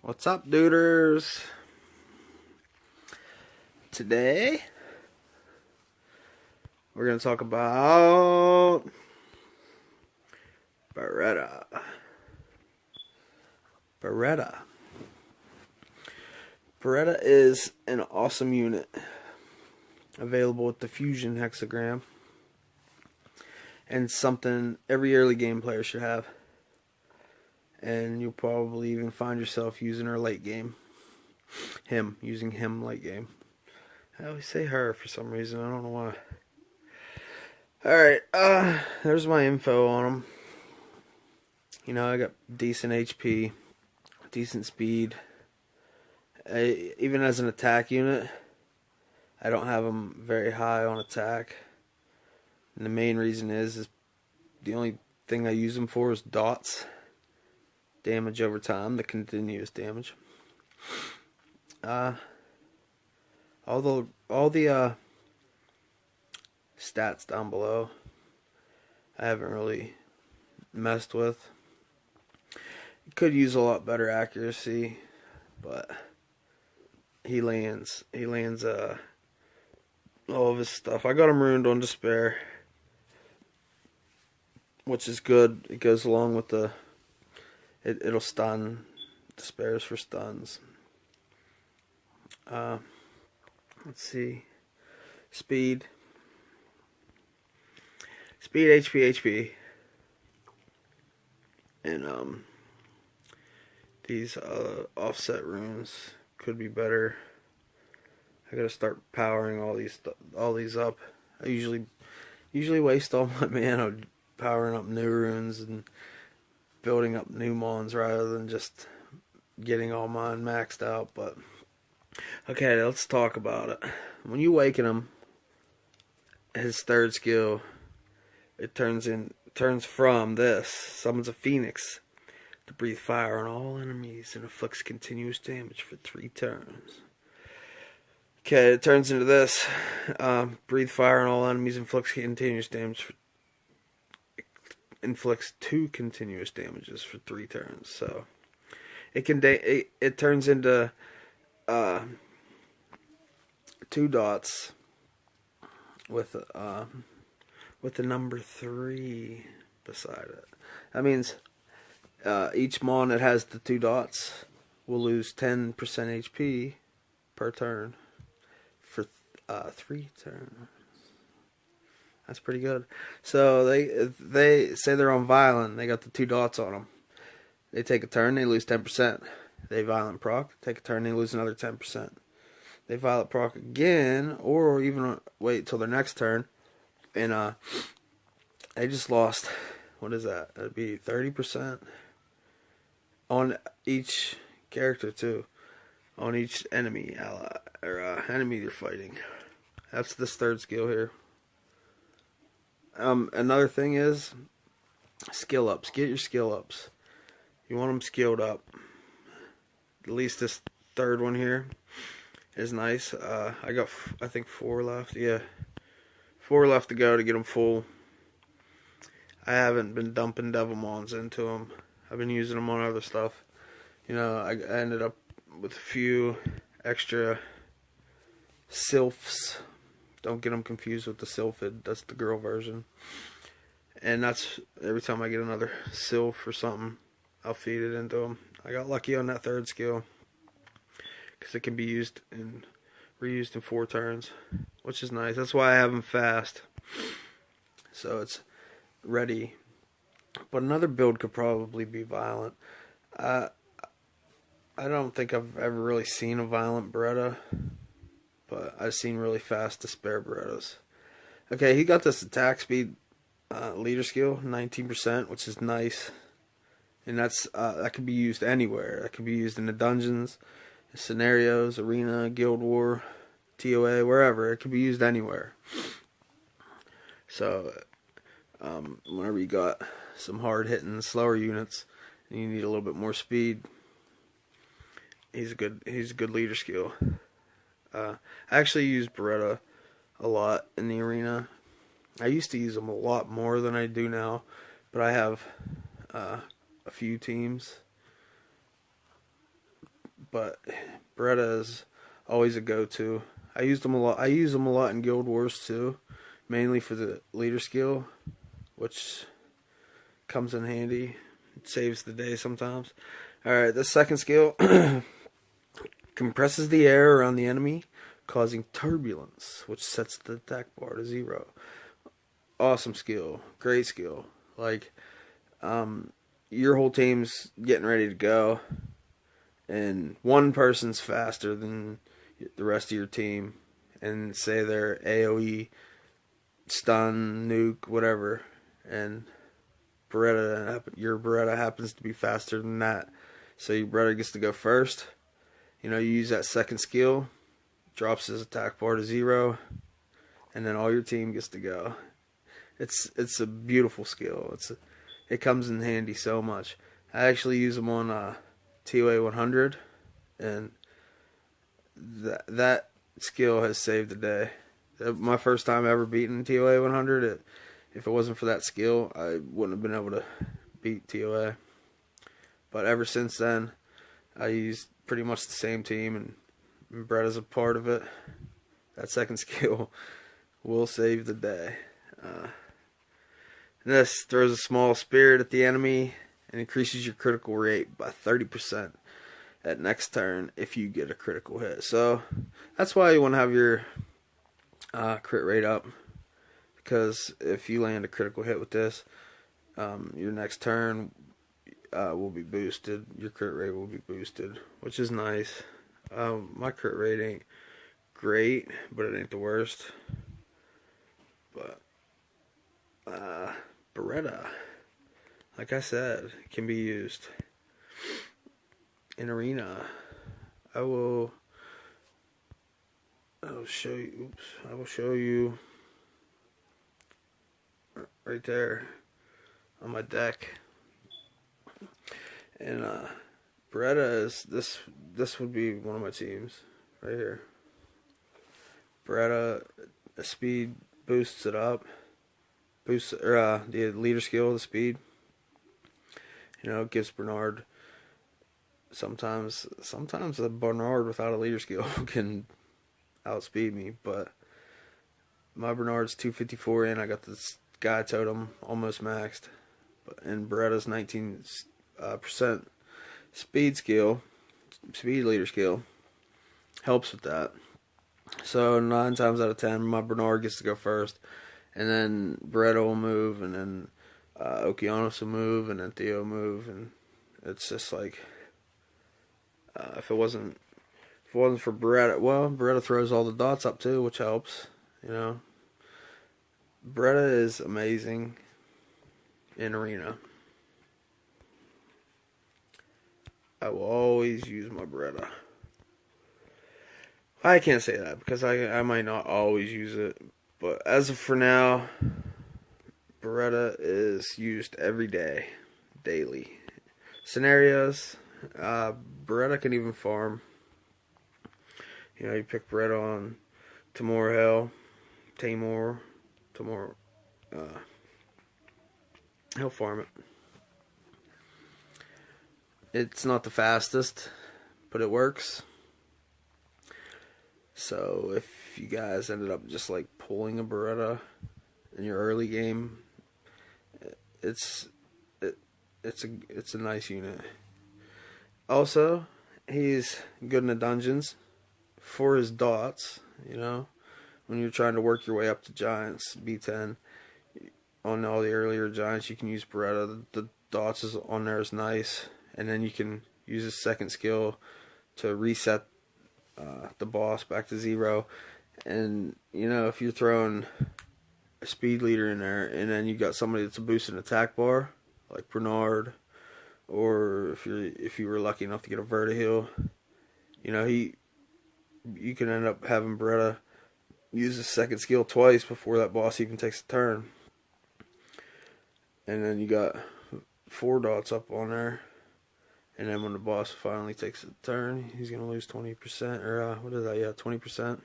What's up, duders? Today, we're going to talk about Baretta. Baretta is an awesome unit available with the fusion hexagram and something every early game player should have. And you'll probably even find yourself using her late game. Using him late game. I always say her for some reason. I don't know why. Alright, there's my info on him. You know, I got decent HP, decent speed. Even as an attack unit, I don't have him very high on attack. And the main reason is the only thing I use him for is dots. Damage over time, the continuous damage. All the stats down below, I haven't really messed with. Could use a lot better accuracy, but he lands all of his stuff. I got him ruined on despair, which is good. It goes along with the it'll stun. Despairs for stuns. Let's see. Speed, HP, and these offset runes could be better. I gotta start powering all these up. I usually waste all my mana powering up new runes and building up new mons rather than just getting all mine maxed out. But okay, let's talk about it. When you awaken him, his third skill, it turns from this: summons a phoenix to breathe fire on all enemies and inflicts continuous damage for 3 turns. Okay, it turns into this: breathe fire on all enemies, inflicts continuous damage inflicts 2 continuous damages for 3 turns. So it turns into 2 dots with the number 3 beside it. That means each mon that has the 2 dots will lose 10% HP per turn for 3 turns. That's pretty good. So they say they're on violent. They got the 2 dots on them. They take a turn, they lose 10%. They violent proc. Take a turn, they lose another 10%. They violent proc again, or even wait till their next turn, and they just lost. What is that? That'd be 30% on each character too, on each enemy ally or enemy they're fighting. That's this third skill here. Another thing is skill ups. Get your skill ups. You want them skilled up. At least this third one here is nice. I got, I think, 4 left. Yeah, 4 left to go to get them full. I haven't been dumping Devilmons into them. I've been using them on other stuff. You know, I ended up with a few extra sylphs. Don't get them confused with the sylphid. That's the girl version. And that's every time I get another sylph or something, I'll feed it into them. I got lucky on that third skill because it can be used and reused in 4 turns, which is nice. That's why I have them fast, so it's ready. But another build could probably be violent. I don't think I've ever really seen a violent Baretta, but I've seen really fast despair Berettas. Okay, he got this attack speed leader skill, 19%, which is nice. And that can be used anywhere. That can be used in the dungeons, scenarios, arena, guild war, TOA, wherever. It can be used anywhere. So, whenever you got some hard-hitting, slower units, and you need a little bit more speed, he's a good leader skill. I actually use Baretta a lot in the arena. I used to use them a lot more than I do now, but I have a few teams but Baretta is always a go-to. I used them a lot. I use them a lot in Guild Wars too, mainly for the leader skill, which comes in handy. It saves the day sometimes. Alright, the second skill compresses the air around the enemy, causing turbulence, which sets the attack bar to 0. Awesome skill. Great skill. Like, your whole team's getting ready to go, and one person's faster than the rest of your team, and say they're AoE, stun, nuke, whatever, and your Baretta happens to be faster than that, so your Baretta gets to go first. You use that second skill, drops his attack bar to 0, and then all your team gets to go. It's a beautiful skill. It comes in handy so much. I actually use them on TOA 100, and that skill has saved the day. My first time ever beating TOA 100, if it wasn't for that skill, I wouldn't have been able to beat TOA. But ever since then, I used pretty much the same team, and Bretta's a part of it. That second skill will save the day. This throws a small spirit at the enemy and increases your critical rate by 30% at next turn if you get a critical hit. So that's why you want to have your crit rate up, because if you land a critical hit with this, your next turn will be boosted. Your crit rate will be boosted, which is nice. My crit rate ain't great, but it ain't the worst. But Baretta, like I said, can be used in arena. I will show you. I will show you right there on my deck. And Baretta is this would be one of my teams right here. Baretta, the speed boosts it up. The leader skill, the speed. It gives Bernard sometimes a Bernard without a leader skill can outspeed me, but my Bernard's 254 and I got this guy totem almost maxed. And Beretta's 19% speed leader skill helps with that. So 9 times out of 10, my Bernard gets to go first. And then Baretta will move, and then Okeanos will move, and then Theo will move, and it's just like if it wasn't for Baretta, well, Baretta throws all the dots up too, which helps. Baretta is amazing in arena. I will always use my Baretta. I can't say that because I might not always use it. But as of for now, Baretta is used every day, daily. Scenarios, Baretta can even farm. You pick Baretta on Tamor, he'll farm it. It's not the fastest, but it works. So if you guys ended up just like pulling a Baretta in your early game, it's a nice unit. Also, he's good in the dungeons for his dots. When you're trying to work your way up to giants, B10 on all the earlier giants, you can use Baretta. The dots is on there is nice, and then you can use his second skill to reset the boss back to 0. And if you're throwing a speed leader in there, and then you got somebody that's a boosted attack bar like Bernard, or if you were lucky enough to get a Vertiheel, you can end up having Baretta use his second skill twice before that boss even takes a turn. And then you got 4 dots up on there. And then when the boss finally takes a turn, he's going to lose 20%, or what is that? Yeah, 20%.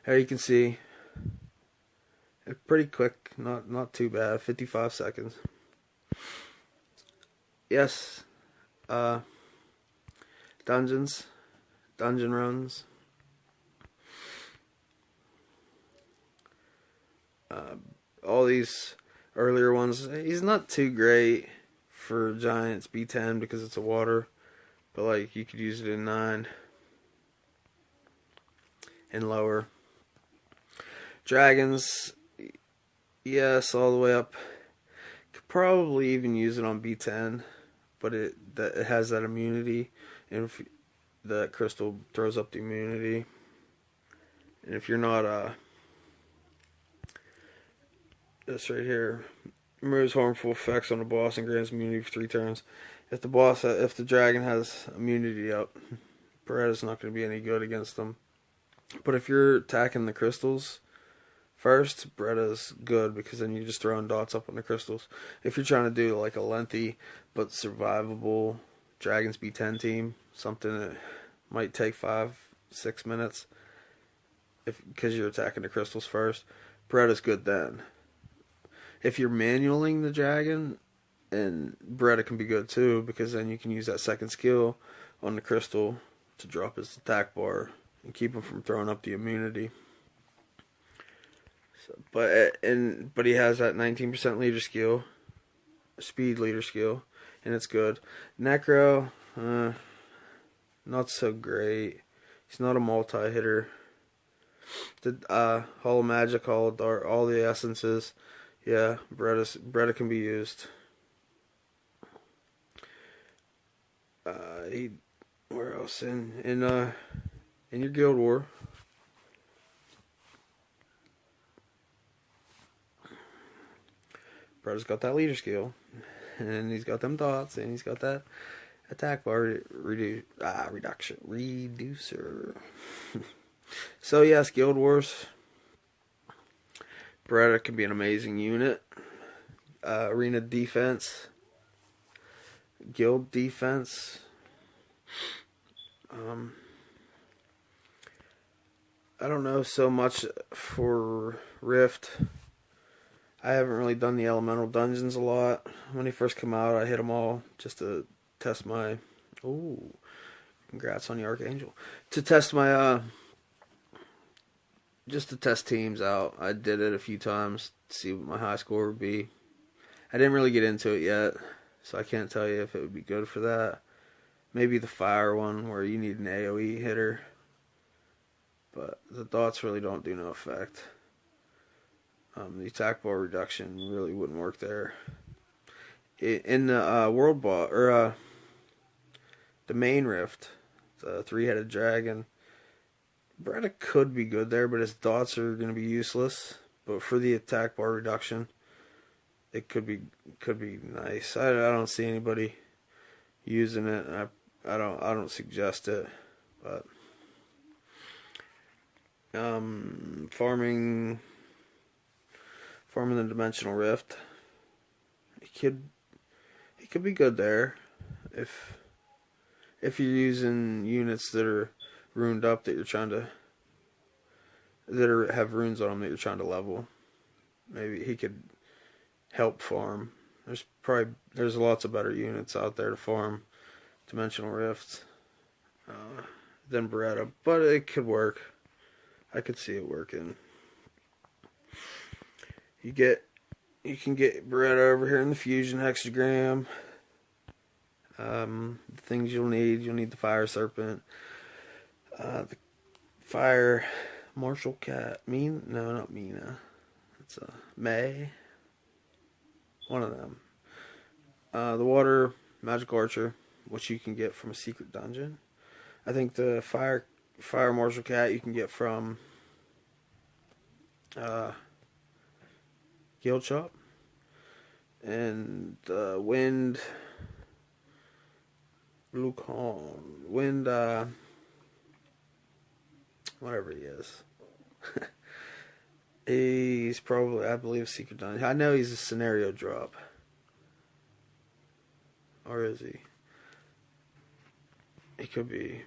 Here you can see, it's pretty quick, not too bad, 55 seconds. Yes, dungeon runs. All these earlier ones, he's not too great for Giants B10 because it's a water, but like you could use it in 9 and lower. Dragons, yes, all the way up. Could probably even use it on B10, but it has that immunity, and if the crystal throws up the immunity, and if you're not this right here removes harmful effects on the boss and grants immunity for 3 turns. If the dragon has immunity up, Baretta's not going to be any good against them. But if you're attacking the crystals first, Baretta's good because then you're just throwing dots up on the crystals. If you're trying to do like a lengthy but survivable Dragons B10 team, something that might take 5-6 minutes, because you're attacking the crystals first, Baretta's good then. If you're manualing the dragon, and Baretta can be good too, because then you can use that second skill on the crystal to drop his attack bar and keep him from throwing up the immunity. So, but he has that 19% leader skill, speed leader skill, and it's good. Necro, not so great. He's not a multi-hitter. The Holo Magic, Holo Dart, all the essences. Yeah, Baretta can be used. Where else in your Guild War? Baretta's got that leader skill, and he's got them dots, and he's got that attack bar reducer. So yes, Guild Wars. Baretta can be an amazing unit. Arena defense, guild defense. I don't know so much for Rift. I haven't really done the elemental dungeons a lot. When they first come out, I hit them all just to test my. Ooh, congrats on the Archangel. To test my just to test teams out. I did it a few times to see what my high score would be. I didn't really get into it yet, so I can't tell you if it would be good for that. Maybe the fire one where you need an AoE hitter, but the dots really don't do no effect. The attack bar reduction really wouldn't work there. In the world boss or the main rift, the 3-headed dragon, Baretta could be good there, but his dots are going to be useless. But for the attack bar reduction, it could be nice. I don't see anybody using it. I don't suggest it. But farming the dimensional rift, he could be good there if you're using units that are runed up that have runes on them that you're trying to level. Maybe he could help farm. There's lots of better units out there to farm dimensional rifts than Baretta, but it could work. I could see it working. You can get Baretta over here in the fusion hexagram. The things you'll need the fire serpent, the fire martial cat. Not Mina. It's May. One of them. The water magic archer, which you can get from a secret dungeon. I think the fire martial cat you can get from guild shop, and wind Lucan, wind whatever he is. He's probably, I believe, secret dungeon. I know he's a scenario drop. Or is he? He could be.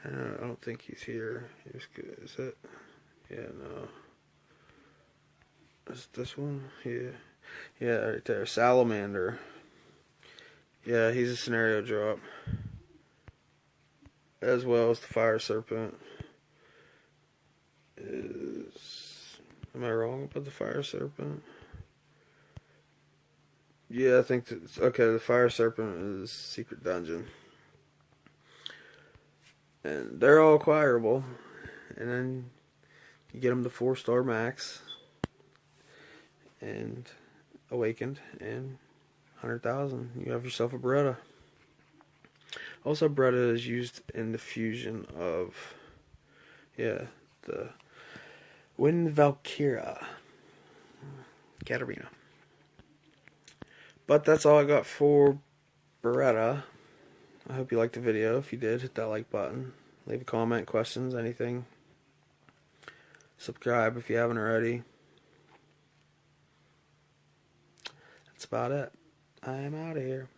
I don't think he's here. He's good. Is it? Yeah, no. Is this one? Yeah. Yeah, right there. Salamander. Yeah, he's a scenario drop. As well as the Fire Serpent. Am I wrong about the Fire Serpent? Yeah, I think that's okay. The Fire Serpent is Secret Dungeon. And they're all acquirable. And then you get them to 4-star max. And Awakened. And 100,000. You have yourself a Baretta. Also, Baretta is used in the fusion of, the Wind Valkyria. Katarina. But that's all I got for Baretta. I hope you liked the video. If you did, hit that like button. Leave a comment, questions, anything. Subscribe if you haven't already. That's about it. I am out of here.